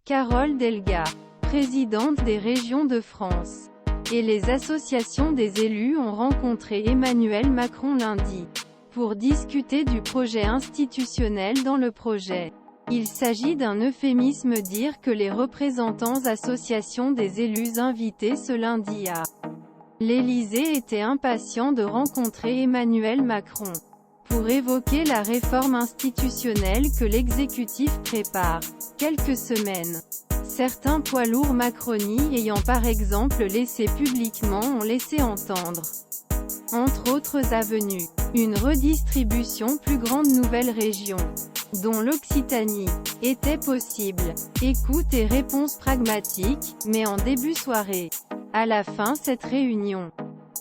Carole Delga, présidente des régions de France, et les associations des élus ont rencontré Emmanuel Macron lundi, pour discuter du projet institutionnel dans le projet. Il s'agit d'un euphémisme dire que les représentants associations des élus invités ce lundi à l'Élysée étaient impatients de rencontrer Emmanuel Macron, pour évoquer la réforme institutionnelle que l'exécutif prépare. Quelques semaines. Certains poids lourds Macronie ayant par exemple laissé publiquement ont laissé entendre, entre autres avenues, une redistribution plus grande nouvelles régions, dont l'Occitanie, était possible. Écoute et réponse pragmatique, mais en début soirée. À la fin cette réunion,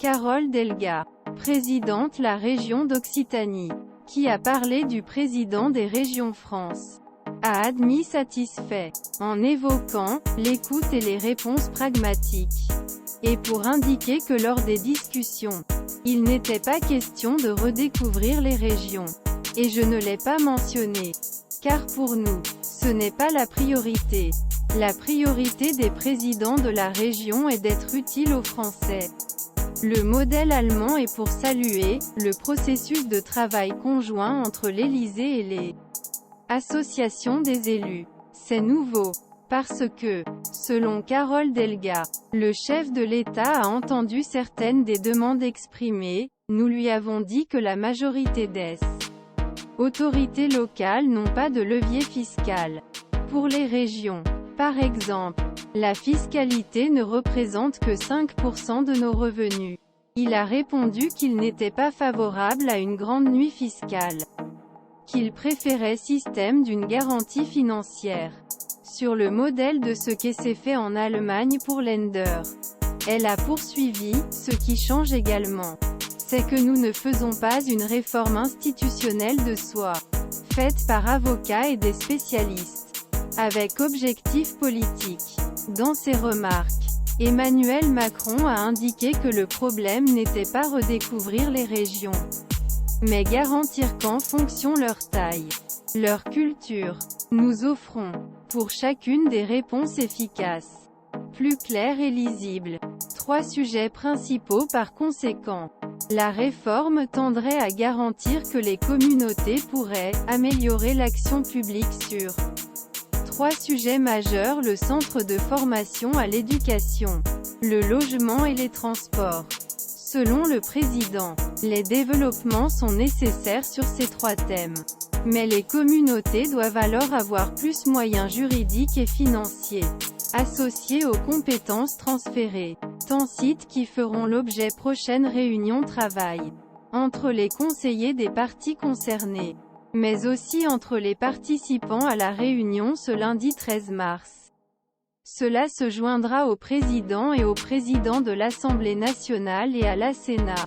Carole Delga, présidente la région d'Occitanie, qui a parlé du président des régions France, a admis satisfait, en évoquant l'écoute et les réponses pragmatiques, et pour indiquer que lors des discussions, il n'était pas question de redécouvrir les régions. Et je ne l'ai pas mentionné, car pour nous, ce n'est pas la priorité. La priorité des présidents de la région est d'être utile aux Français. Le modèle allemand est pour saluer le processus de travail conjoint entre l'Élysée et les associations des élus. C'est nouveau, parce que, selon Carole Delga, le chef de l'État a entendu certaines des demandes exprimées. Nous lui avons dit que la majorité des autorités locales n'ont pas de levier fiscal. Pour les régions, par exemple, la fiscalité ne représente que 5% de nos revenus. Il a répondu qu'il n'était pas favorable à une grande nuit fiscale, qu'il préférait système d'une garantie financière, sur le modèle de ce qui s'est fait en Allemagne pour Länder. Elle a poursuivi, ce qui change également, c'est que nous ne faisons pas une réforme institutionnelle de soi, faite par avocats et des spécialistes, avec objectif politique. Dans ses remarques, Emmanuel Macron a indiqué que le problème n'était pas redécouvrir les régions, mais garantir qu'en fonction leur taille, leur culture, nous offrons, pour chacune des réponses efficaces, plus claires et lisibles. 3 sujets principaux par conséquent. La réforme tendrait à garantir que les communautés pourraient améliorer l'action publique sur 3 sujets majeurs: le centre de formation à l'éducation, le logement et les transports. Selon le président, les développements sont nécessaires sur ces 3 thèmes. Mais les communautés doivent alors avoir plus moyens juridiques et financiers, associés aux compétences transférées. Sites qui feront l'objet prochaine réunion travail, entre les conseillers des parties concernées, mais aussi entre les participants à la réunion ce lundi 13 mars. Cela se joindra au président et au président de l'Assemblée nationale et à la Sénat.